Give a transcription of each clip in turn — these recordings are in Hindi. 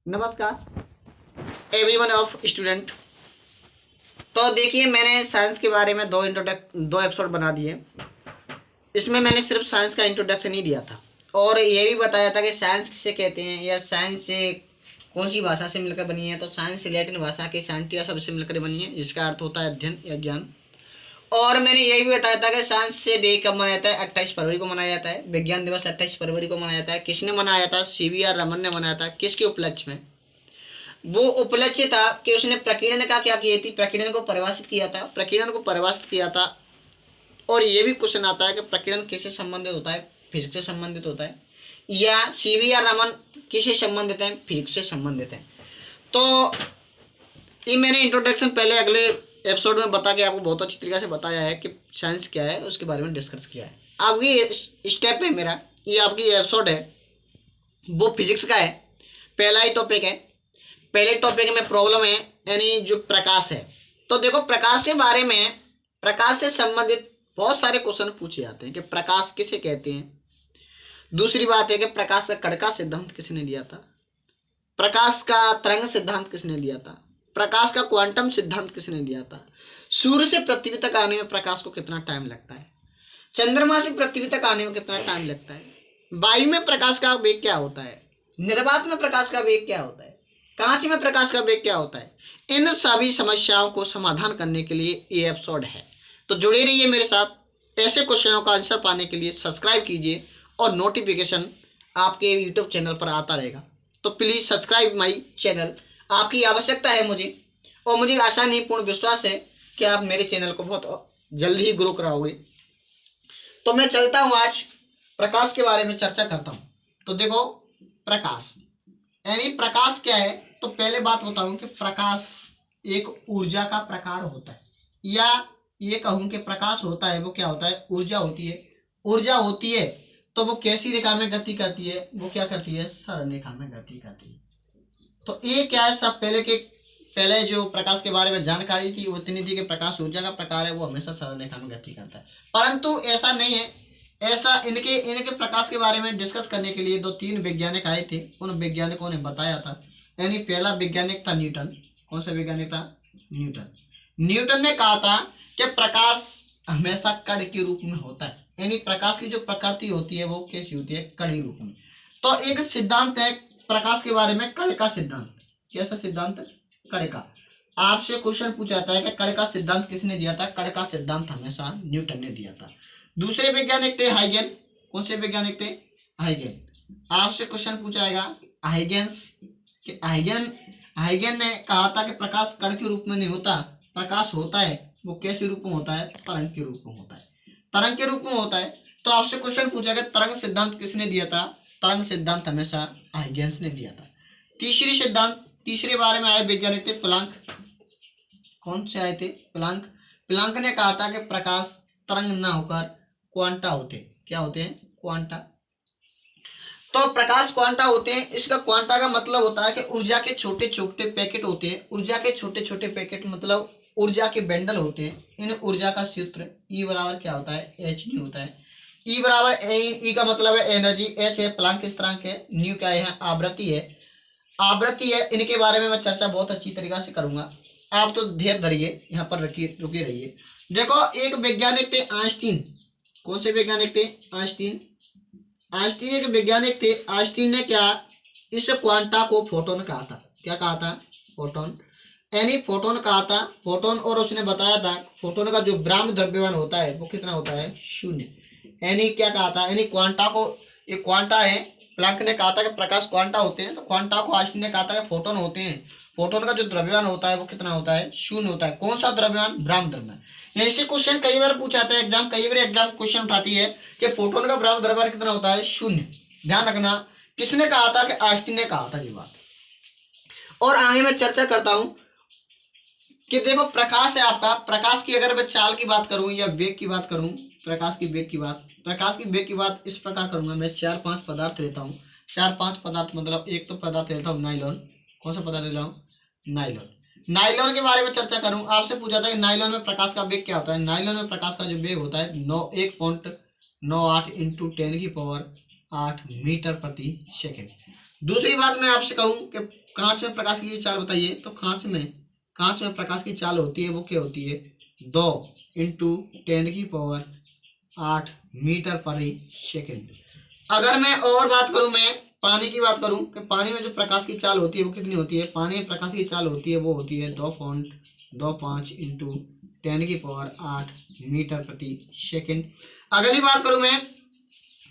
नमस्कार एवरीवन ऑफ स्टूडेंट। तो देखिए, मैंने साइंस के बारे में दो एपिसोड बना दिए। इसमें मैंने सिर्फ साइंस का इंट्रोडक्शन ही दिया था और ये भी बताया था कि साइंस किसे कहते हैं या साइंस से कौन सी भाषा से मिलकर बनी है। तो साइंस लैटिन भाषा के साइंटिया शब्द से मिलकर बनी है, जिसका अर्थ होता है अध्ययन या ज्ञान। और मैंने यही भी बताया था कि साइंस से डे कब मनाया जाता है, 28 फरवरी को मनाया जाता है। विज्ञान दिवस 28 फरवरी को मनाया जाता है। किसने मनाया था? CVR रमन ने मनाया था। किसके उपलक्ष्य में? वो उपलक्ष्य था कि उसने प्रकीर्णन का क्या किया थी, प्रकीर्णन को परिभाषित किया था। प्रकीर्णन को परिभाषित किया था। और ये भी क्वेश्चन आता है कि प्रकीर्णन किससे संबंधित होता है? फिजिक्स से संबंधित होता है। या CVR रमन किससे संबंधित है? फिजिक्स से संबंधित है। तो ये मैंने इंट्रोडक्शन पहले अगले एपिसोड में बता के आपको बहुत अच्छी तरीके से बताया है कि साइंस क्या है, उसके बारे में डिस्कस किया है। अब ये स्टेप है मेरा, ये आपकी एपिसोड है वो फिजिक्स का है। पहला ही टॉपिक है। पहले टॉपिक में प्रॉब्लम है, यानी जो प्रकाश है। तो देखो, प्रकाश के बारे में, प्रकाश से संबंधित बहुत सारे क्वेश्चन पूछे जाते हैं कि प्रकाश किसे कहते हैं। दूसरी बात है कि प्रकाश का कण का सिद्धांत किसने दिया था, प्रकाश का तरंग सिद्धांत किसने दिया था, प्रकाश का क्वांटम सिद्धांत किसने दिया था, सूर्य से पृथ्वी तक आने में प्रकाश को कितना टाइम लगता है, चंद्रमा से पृथ्वी तक आने में कितना टाइम लगता है, वायु में प्रकाश का वेग क्या होता है, निर्वात में प्रकाश का वेग क्या होता है, कांच में प्रकाश का वेग क्या होता है। इन सभी समस्याओं को समाधान करने के लिए ये एपिसोड है। तो जुड़े रहिए मेरे साथ। ऐसे क्वेश्चनों का आंसर पाने के लिए सब्सक्राइब कीजिए और नोटिफिकेशन आपके यूट्यूब चैनल पर आता रहेगा। तो प्लीज़ सब्सक्राइब माई चैनल, आपकी आवश्यकता है मुझे, और मुझे आशा नहीं पूर्ण विश्वास है कि आप मेरे चैनल को बहुत जल्दी ही ग्रो कराओगे। तो मैं चलता हूँ, आज प्रकाश के बारे में चर्चा करता हूँ। तो देखो, प्रकाश यानी प्रकाश क्या है। तो पहले बात बताऊं कि प्रकाश एक ऊर्जा का प्रकार होता है, या ये कहूं कि प्रकाश होता है वो क्या होता है, ऊर्जा होती है। ऊर्जा होती है तो वो कैसी रेखा में गति करती है, वो क्या करती है, सरल रेखा में गति करती है। तो ये क्या है, सब पहले जो प्रकाश के बारे में जानकारी थी वो इतनी थी कि प्रकाश ऊर्जा का प्रकार है, वो हमेशा सरल रेखा में गति करता है। परंतु ऐसा नहीं है। ऐसा इनके प्रकाश के बारे में डिस्कस करने के लिए 2-3 वैज्ञानिक आए थे। उन वैज्ञानिकों ने बताया था, यानी पहला वैज्ञानिक था न्यूटन। कौन सा वैज्ञानिक था? न्यूटन। न्यूटन ने कहा था कि प्रकाश हमेशा कण के रूप में होता है, यानी प्रकाश की जो प्रकृति होती है वो कैसी होती है, कण रूप में। तो एक सिद्धांत है प्रकाश के बारे में, कण का सिद्धांत। कैसा सिद्धांत? कण का। आपसे क्वेश्चन पूछा जाता है कि कण का सिद्धांत किसने दिया था? कण का सिद्धांत हमेशा न्यूटन ने दिया था। दूसरे वैज्ञानिक थे हाइगन। कौन से वैज्ञानिक थे? हाइगन। आपसे क्वेश्चन पूछा जाएगा हाइगन ने कहा था कि प्रकाश कण के रूप में नहीं होता, प्रकाश होता है वो कैसे रूप में होता है, तरंग के रूप में होता है। तरंग के रूप में होता है। तो आपसे क्वेश्चन पूछा गया तरंग सिद्धांत किसने दिया था? तरंग सिद्धांत हमेशा हाइगेंस ने दिया था। तीसरे बारे में आए वैज्ञानिक थे प्लांक। कौन से आए थे? प्लांक। प्लांक ने कहा था कि प्रकाश तरंग ना होकर क्वांटा होते। क्या होते हैं? क्वांटा। तो प्रकाश क्वांटा होते हैं। इसका क्वांटा का मतलब होता है कि ऊर्जा के छोटे छोटे पैकेट होते हैं। ऊर्जा के छोटे छोटे पैकेट मतलब ऊर्जा के बंडल होते हैं। इन ऊर्जा का सूत्र E बराबर क्या होता है? hν होता है। E बराबर E का मतलब है एनर्जी, H है प्लांक स्थिरांक है, न्यू क्या है? आवृत्ति है। आवृत्ति है। इनके बारे में मैं चर्चा बहुत अच्छी तरीके से करूंगा। आप तो धैर्य धरिए, यहाँ पर रुके रहिए। देखो, एक वैज्ञानिक थे आइंस्टीन। कौन से वैज्ञानिक थे? आइंस्टीन। आइंस्टीन एक वैज्ञानिक थे। आइंस्टीन ने क्या, इस क्वांटा को फोटोन कहा था। क्या कहा था? फोटोन। यानी फोटोन कहा था, फोटोन। और उसने बताया था फोटोन का जो ब्राह्म द्रव्यमान होता है वो कितना होता है? 0। यानी क्या कहा था, यानी क्वांटा को, ये क्वांटा है। प्लैंक ने कहा था कि प्रकाश क्वांटा होते हैं, तो क्वांटा को आइंस्टीन ने कहा था कि फोटोन होते हैं। फोटोन का जो द्रव्यमान होता है वो कितना होता है? 0 होता है। कौन सा द्रव्यमान? ब्राह्म द्रव्यमान। ऐसे क्वेश्चन कई बार पूछा जाता है एग्जाम, कई बार एग्जाम क्वेश्चन उठाती है कि फोटोन का ब्राह्म द्रव्यमान कितना होता है? 0। ध्यान रखना, किसने कहा था? कि आइंस्टीन ने कहा था ये बात। और आगे मैं चर्चा करता हूं कि देखो, प्रकाश है आपका। प्रकाश की अगर मैं चाल की बात करूं या वेग की बात करूं, प्रकाश की वेग की बात इस प्रकार करूंगा। मैं 4-5 पदार्थ लेता हूं। 4-5 पदार्थ मतलब एक तो पदार्थ लेता हूं नाइलॉन। कौन सा पदार्थ ले रहा हूं? नाइलॉन। नाइलॉन के बारे में चर्चा करूं। आपसे पूछा था कि नाइलॉन में प्रकाश का वेग क्या होता है। नाइलॉन में प्रकाश का जो वेग होता है 1.98 × 10⁻⁸ 8 मीटर प्रति सेकंड। दूसरी बात मैं आपसे कहूं कि कांच में प्रकाश की चाल बताइए, तो कांच में प्रकाश की चाल होती है वो क्या होती है, 2 इंटू 10⁸ मीटर पर सेकंड। अगर मैं और बात करूं, मैं पानी की बात करूं कि पानी में जो प्रकाश की चाल होती है वो कितनी होती है, पानी में प्रकाश की चाल होती है वो होती है 2.25 इंटू 10⁸ मीटर प्रति सेकंड। अगली बात करूं मैं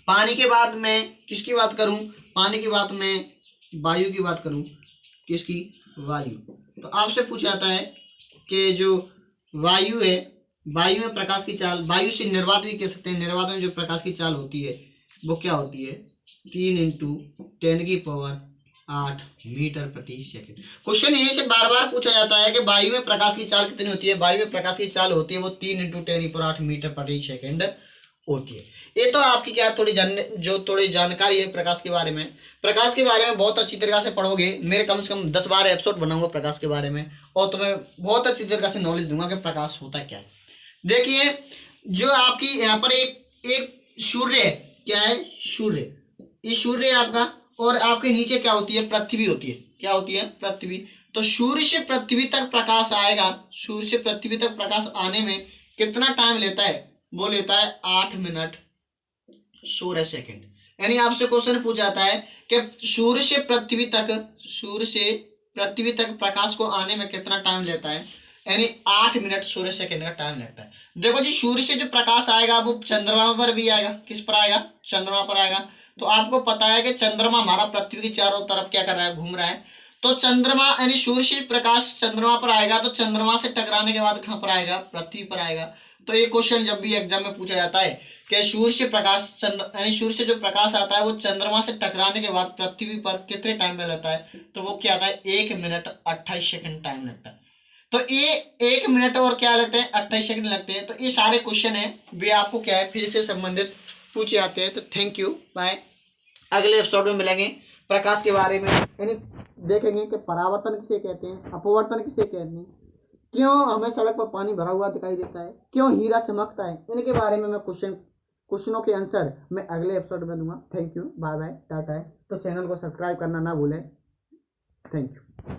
पानी के बाद मैं किसकी बात करूं, पानी की बात मैं वायु की बात करूं, किसकी, वायु। तो आपसे पूछा जाता है कि जो वायु है, वायु में प्रकाश की चाल, वायु से निर्वात भी कह सकते हैं, निर्वात में जो प्रकाश की चाल होती है वो क्या होती है, 3 इंटू 10⁸ मीटर प्रति सेकंड। क्वेश्चन यहीं से बार बार पूछा जाता है कि वायु में प्रकाश की चाल कितनी होती है, वायु में प्रकाश की चाल होती है वो 3 इंटू 10⁸ मीटर प्रति सेकंड होती है। ये तो आपकी क्या थोड़ी जानकारी है प्रकाश के बारे में। प्रकाश के बारे में बहुत अच्छी तरीके से पढ़ोगे, मेरे कम से कम 10-12 एपिसोड बनाऊंगा प्रकाश के बारे में, और तुम्हें बहुत अच्छी तरीके से नॉलेज दूंगा कि प्रकाश होता क्या है। देखिए, जो आपकी यहाँ पर एक सूर्य, क्या है, सूर्य, ये सूर्य है आपका, और आपके नीचे क्या होती है, पृथ्वी होती है। क्या होती है, पृथ्वी। तो सूर्य से पृथ्वी तक प्रकाश आएगा, सूर्य से पृथ्वी तक प्रकाश आने में कितना टाइम लेता है, वो लेता है 8 मिनट 16 सेकंड। यानी आपसे क्वेश्चन पूछा जाता है कि सूर्य से पृथ्वी तक प्रकाश को आने में कितना टाइम लेता है, यानी 8 मिनट 16 सेकंड का टाइम लगता है। देखो जी, सूर्य से जो प्रकाश आएगा वो चंद्रमा पर भी आएगा, किस पर आएगा, चंद्रमा पर आएगा। तो आपको पता है कि चंद्रमा हमारा पृथ्वी की चारों तरफ क्या कर रहा है, घूम रहा है। तो चंद्रमा यानी सूर्य से प्रकाश चंद्रमा पर आएगा, तो चंद्रमा से टकराने के बाद कहां पर आएगा, पृथ्वी पर आएगा। तो ये क्वेश्चन जब भी एग्जाम में पूछा जाता है कि सूर्य से प्रकाश यानी सूर्य से जो प्रकाश आता है वो चंद्रमा से टकराने के बाद पृथ्वी पर कितने टाइम में लगता है, तो वो क्या आता है, 1 मिनट 28 सेकंड टाइम लगता है। तो ये 1 मिनट और क्या लगते हैं, 28 सेकंड लगते हैं। तो ये सारे क्वेश्चन है वे आपको क्या है, फिर से संबंधित पूछे जाते हैं। तो थैंक यू, बाय। अगले एपिसोड में मिलेंगे प्रकाश के बारे में, यानी देखेंगे कि परावर्तन किसे कहते हैं, अपवर्तन किसे कहते हैं, क्यों हमें सड़क पर पानी भरा हुआ दिखाई देता है, क्यों हीरा चमकता है। इनके बारे में मैं क्वेश्चनों के आंसर मैं अगले एपिसोड में दूंगा। Thank you, bye bye, tata है। तो चैनल को सब्सक्राइब करना ना भूलें। Thank you.